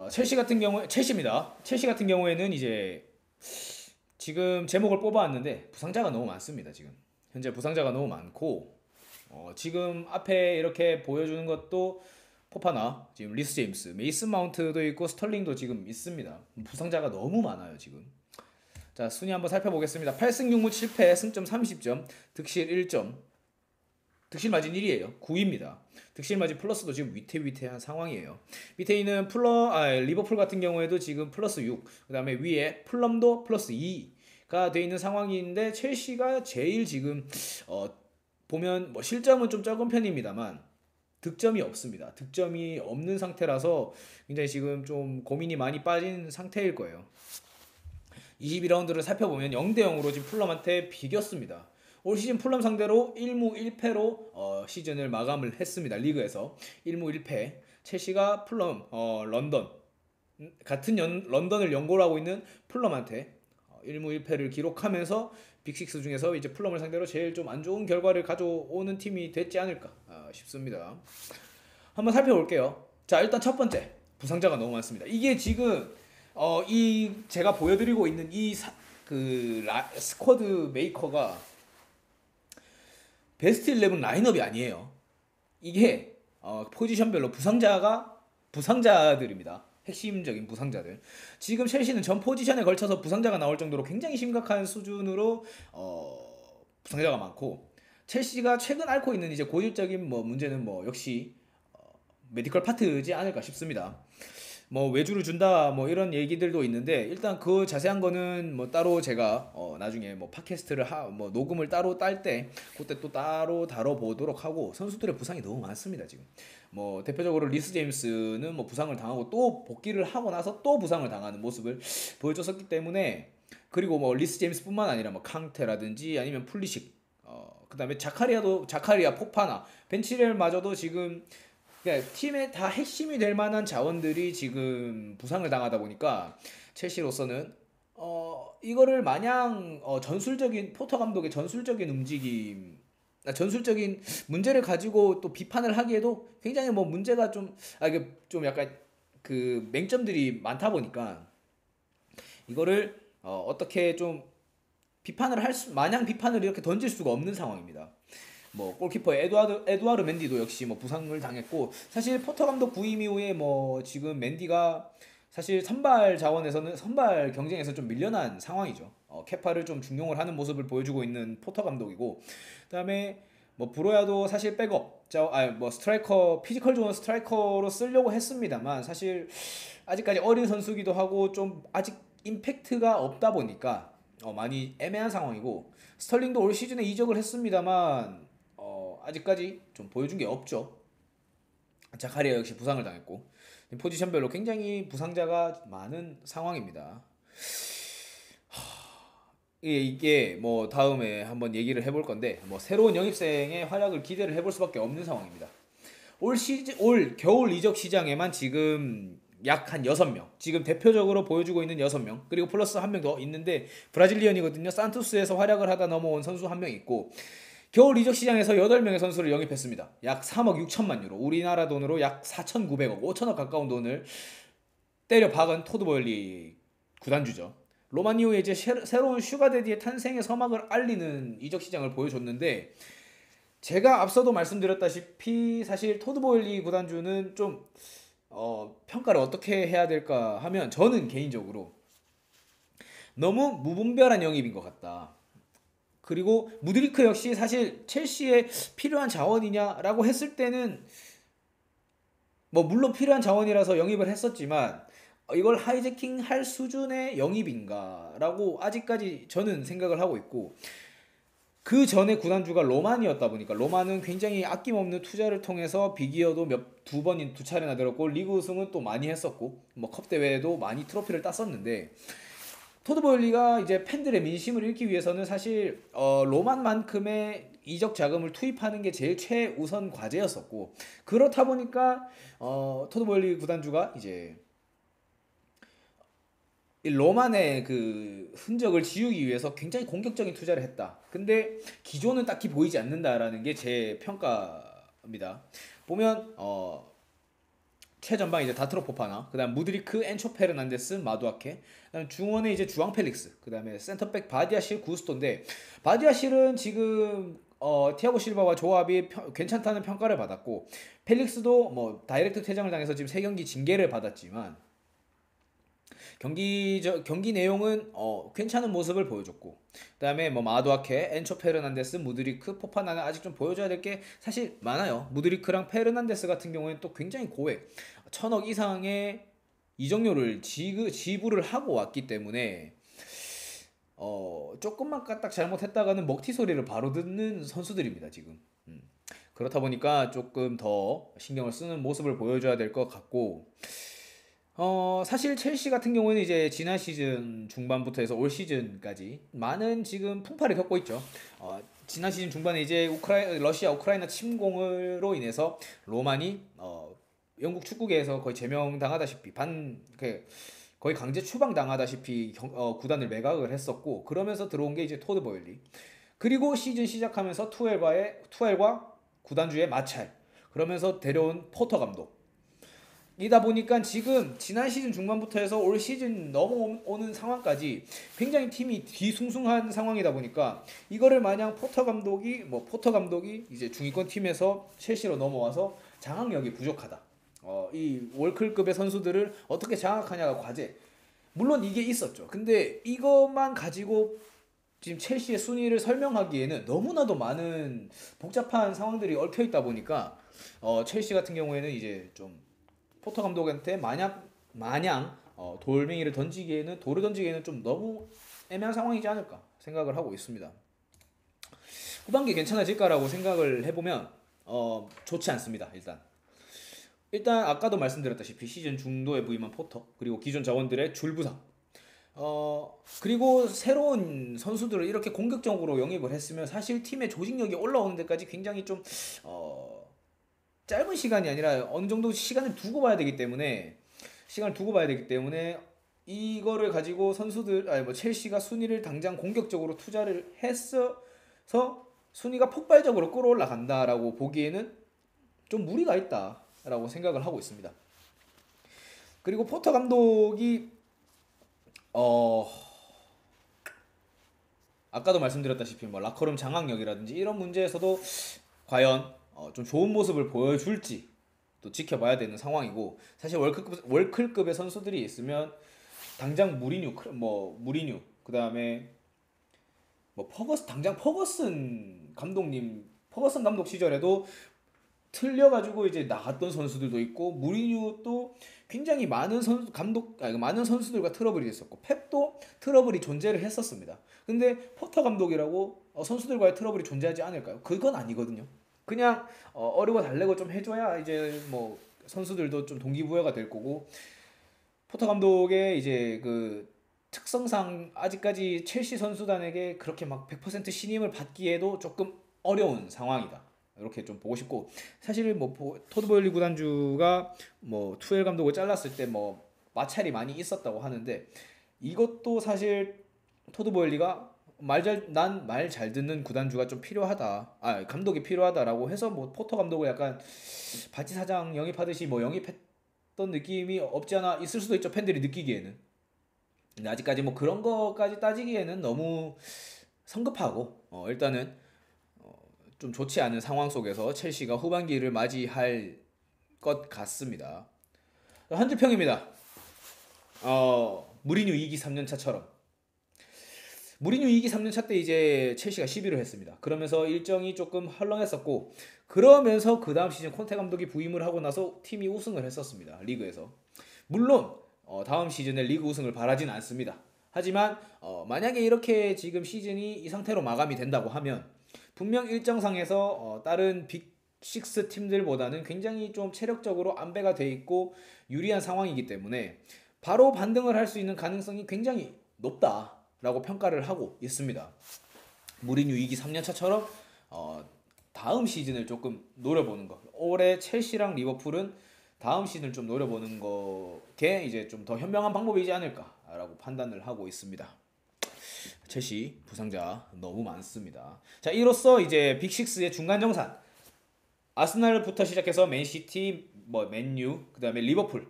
첼시 같은 경우에 첼시입니다. 첼시 같은 경우에는 이제 지금 제목을 뽑아왔는데 부상자가 너무 많습니다. 지금 현재 부상자가 너무 많고 지금 앞에 이렇게 보여주는 것도 포파나 지금 리스 제임스, 메이슨 마운트도 있고 스털링도 지금 있습니다. 부상자가 너무 많아요 지금. 자, 순위 한번 살펴보겠습니다. 8승 6무 7패, 승점 30점, 득실 1점. 득실 마진 1이에요. 9위입니다. 득실 마진 플러스도 지금 위태위태한 상황이에요. 밑에 있는 리버풀 같은 경우에도 지금 플러스 6, 그다음에 위에 풀럼도 플러스 2가 돼 있는 상황인데 첼시가 제일 지금 보면 뭐 실점은 좀 적은 편입니다만 득점이 없습니다. 득점이 없는 상태라서 굉장히 지금 좀 고민이 많이 빠진 상태일 거예요. 22라운드를 살펴보면 0대 0으로 지금 풀럼한테 비겼습니다. 올 시즌 풀럼 상대로 1무 1패로 시즌을 마감을 했습니다. 리그에서 1무 1패. 첼시가 풀럼 런던 런던을 연고로 하고 있는 풀럼한테 1무 1패를 기록하면서 빅식스 중에서 이제 풀럼을 상대로 제일 좀 안 좋은 결과를 가져오는 팀이 됐지 않을까 싶습니다. 한번 살펴볼게요. 자, 일단 첫 번째 부상자가 너무 많습니다. 이게 지금 이 제가 보여드리고 있는 스쿼드 메이커가 베스트 11 라인업이 아니에요. 이게 포지션별로 부상자들입니다. 핵심적인 부상자들. 지금 첼시는 전 포지션에 걸쳐서 부상자가 나올 정도로 굉장히 심각한 수준으로 부상자가 많고, 첼시가 최근 앓고 있는 이제 고질적인 문제는 역시 메디컬 파트지 않을까 싶습니다. 외주를 준다 이런 얘기들도 있는데, 일단 그 자세한 거는 따로 제가 나중에 팟캐스트를 녹음을 따로 딸 때 그때 또 따로 다뤄보도록 하고, 선수들의 부상이 너무 많습니다 지금. 대표적으로 리스 제임스는 부상을 당하고 또 복귀를 하고 나서 또 부상을 당하는 모습을 보여줬었기 때문에, 그리고 리스 제임스뿐만 아니라 캉테라든지 아니면 풀리식, 그다음에 자카리아, 포파나, 벤치렐마저도 지금 팀의 다 핵심이 될 만한 자원들이 지금 부상을 당하다 보니까 첼시로서는 이거를 마냥 전술적인 포터 감독의 전술적인 움직임, 전술적인 문제를 가지고 또 비판을 하기에도 굉장히 문제가 이게 좀 약간 그 맹점들이 많다 보니까 이거를 어떻게 좀 마냥 비판을 이렇게 던질 수가 없는 상황입니다. 골키퍼 에두아르 맨디도 역시 부상을 당했고, 사실 포터 감독 부임 이후에 지금 맨디가 사실 선발 경쟁에서 좀 밀려난 상황이죠. 케파를 좀 중용을 하는 모습을 보여주고 있는 포터 감독이고, 그다음에 브로야도 사실 백업, 스트라이커, 피지컬 좋은 스트라이커로 쓰려고 했습니다만, 사실 아직까지 어린 선수기도 하고 좀 아직 임팩트가 없다 보니까 많이 애매한 상황이고, 스털링도 올 시즌에 이적을 했습니다만 아직까지 좀 보여준 게 없죠. 자카리아 역시 부상을 당했고, 포지션별로 굉장히 부상자가 많은 상황입니다. 이게 다음에 한번 얘기를 해볼 건데, 새로운 영입생의 활약을 기대를 해볼 수밖에 없는 상황입니다. 올 겨울 이적 시장에만 지금 약 한 6명, 지금 대표적으로 보여주고 있는 6명, 그리고 플러스 한 명 더 있는데 브라질리언이거든요. 산투스에서 활약을 하다 넘어온 선수 한 명 있고, 겨울 이적 시장에서 8명의 선수를 영입했습니다. 약 3억 6천만 유로, 우리나라 돈으로 약 4,900억, 5천억 가까운 돈을 때려 박은 토드 보일리 구단주죠. 로만 이후에 이제 새로운 슈가데디의 탄생의 서막을 알리는 이적 시장을 보여줬는데, 제가 앞서도 말씀드렸다시피 사실 토드 보일리 구단주는 좀 평가를 어떻게 해야 될까 하면, 저는 개인적으로 너무 무분별한 영입인 것 같다. 그리고 무드리크 역시 사실 첼시에 필요한 자원이냐라고 했을 때는 물론 필요한 자원이라서 영입을 했었지만, 이걸 하이제킹 할 수준의 영입인가라고 아직까지 저는 생각을 하고 있고, 그 전에 구단주가 로만이었다 보니까, 로만은 굉장히 아낌없는 투자를 통해서 비기어도 두 차례나 들었고, 리그 우승은 또 많이 했었고, 컵 대회에도 많이 트로피를 땄었는데, 토드 보일리가 이제 팬들의 민심을 읽기 위해서는 사실 로만만큼의 이적 자금을 투입하는 게 제일 최우선 과제였었고, 그렇다 보니까 토드 보일리 구단주가 이제 이 로만의 그 흔적을 지우기 위해서 굉장히 공격적인 투자를 했다. 근데 기조는 딱히 보이지 않는다라는 게 제 평가입니다. 보면 최전방 이제 다트로 포파나, 그다음 무드리크, 엔초 페르난데스, 마두아케, 그다음 중원에 이제 주앙 펠릭스, 그다음에 센터백 바디아실, 구스토인데 바디아실은 지금 티아고 실바와 조합이 괜찮다는 평가를 받았고, 펠릭스도 뭐 다이렉트 퇴장을 당해서 지금 3경기 징계를 받았지만 경기 내용은 괜찮은 모습을 보여줬고, 그다음에 뭐 마두아케, 엔초 페르난데스, 무드리크, 포파나는 아직 좀 보여줘야 될 게 사실 많아요. 무드리크랑 페르난데스 같은 경우에는 또 굉장히 고액 1,000억 이상의 이적료를 지불을 하고 왔기 때문에 조금만 까딱 잘못했다가는 먹튀 소리를 바로 듣는 선수들입니다 지금. 그렇다 보니까 조금 더 신경을 쓰는 모습을 보여줘야 될 것 같고, 사실 첼시 같은 경우는 이제 지난 시즌 중반부터 해서 올 시즌까지 많은 지금 풍파를 겪고 있죠. 지난 시즌 중반에 이제 러시아 우크라이나 침공으로 인해서 로만이 영국 축구계에서 거의 제명당하다시피 거의 강제 추방당하다시피 구단을 매각을 했었고, 그러면서 들어온 게 이제 토드 보일리, 그리고 시즌 시작하면서 투엘과 구단주의 마찰, 그러면서 데려온 포터 감독, 이다 보니까 지금 지난 시즌 중반부터 해서 올 시즌 넘어오는 상황까지 굉장히 팀이 뒤숭숭한 상황이다 보니까, 이거를 마냥 포터 감독이 이제 중위권 팀에서 첼시로 넘어와서 장악력이 부족하다, 이 월클급의 선수들을 어떻게 장악하냐가 과제. 물론 이게 있었죠. 근데 이것만 가지고 지금 첼시의 순위를 설명하기에는 너무나도 많은 복잡한 상황들이 얽혀 있다 보니까 첼시 같은 경우에는 이제 좀 포터 감독한테 마냥 돌을 던지기에는 좀 너무 애매한 상황이지 않을까 생각을 하고 있습니다. 후반기 괜찮아질까라고 생각을 해보면 좋지 않습니다. 일단 아까도 말씀드렸다시피 시즌 중도에 부임한 포터, 그리고 기존 자원들의 줄부상, 그리고 새로운 선수들을 이렇게 공격적으로 영입을 했으면 사실 팀의 조직력이 올라오는 데까지 굉장히 좀 짧은 시간이 아니라 어느 정도 시간을 두고 봐야 되기 때문에 이거를 가지고 첼시가 순위를 당장 공격적으로 투자를 했어서 순위가 폭발적으로 끌어올라 간다라고 보기에는 좀 무리가 있다라고 생각을 하고 있습니다. 그리고 포터 감독이 아까도 말씀드렸다시피 뭐 라커룸 장악력이라든지 이런 문제에서도 과연 좀 좋은 모습을 보여줄지 또 지켜봐야 되는 상황이고, 사실 월클급의 선수들이 있으면 당장 무리뉴, 그다음에 뭐 퍼거슨 감독 시절에도 틀려가지고 이제 나갔던 선수들도 있고, 무리뉴도 굉장히 많은 선수들과 트러블이 있었고, 펩도 트러블이 존재를 했었습니다. 근데 포터 감독이라고 선수들과의 트러블이 존재하지 않을까요? 그건 아니거든요. 그냥 어리고 달래고 좀 해줘야 이제 뭐 선수들도 좀 동기부여가 될 거고, 포터 감독의 이제 그 특성상 아직까지 첼시 선수단에게 그렇게 막 100% 신임을 받기에도 조금 어려운 상황이다, 이렇게 좀 보고 싶고, 사실 뭐 토드 보일리 구단주가 뭐 투엘 감독을 잘랐을 때 뭐 마찰이 많이 있었다고 하는데, 이것도 사실 토드 보일리가 난 말 잘 듣는 구단주가 좀 필요하다, 감독이 필요하다라고 해서 뭐 포터 감독을 약간 바지 사장 영입하듯이 뭐 영입했던 느낌이 없지 않아 있을 수도 있죠, 팬들이 느끼기에는. 근데 아직까지 뭐 그런 거까지 따지기에는 너무 성급하고, 일단은 좀 좋지 않은 상황 속에서 첼시가 후반기를 맞이할 것 같습니다. 한 줄 평입니다. 무리뉴 2기 3년차처럼. 무리뉴 2기 3년차 때 이제 첼시가 11을 했습니다. 그러면서 일정이 조금 헐렁했었고, 그러면서 그 다음 시즌 콘테 감독이 부임을 하고 나서 팀이 우승을 했었습니다, 리그에서. 물론 다음 시즌에 리그 우승을 바라진 않습니다. 하지만 만약에 이렇게 지금 시즌이 이 상태로 마감이 된다고 하면 분명 일정상에서 다른 빅6 팀들보다는 굉장히 좀 체력적으로 안배가 돼 있고 유리한 상황이기 때문에 바로 반등을 할 수 있는 가능성이 굉장히 높다라고 평가를 하고 있습니다. 무리뉴 2기 3년차처럼 다음 시즌을 조금 노려보는 거. 올해 첼시랑 리버풀은 다음 시즌을 좀 노려보는 게 이제 좀 더 현명한 방법이지 않을까라고 판단을 하고 있습니다. 첼시 부상자 너무 많습니다. 자, 이로써 이제 빅6의 중간 정산, 아스날부터 시작해서 맨시티, 뭐 맨유, 그다음에 리버풀,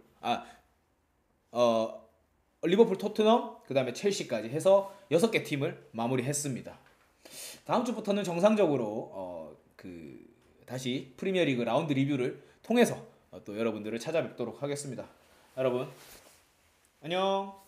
어 리버풀, 토트넘, 그다음에 첼시까지 해서 6개 팀을 마무리했습니다. 다음 주부터는 정상적으로 다시 프리미어리그 라운드 리뷰를 통해서 또 여러분들을 찾아뵙도록 하겠습니다. 여러분 안녕.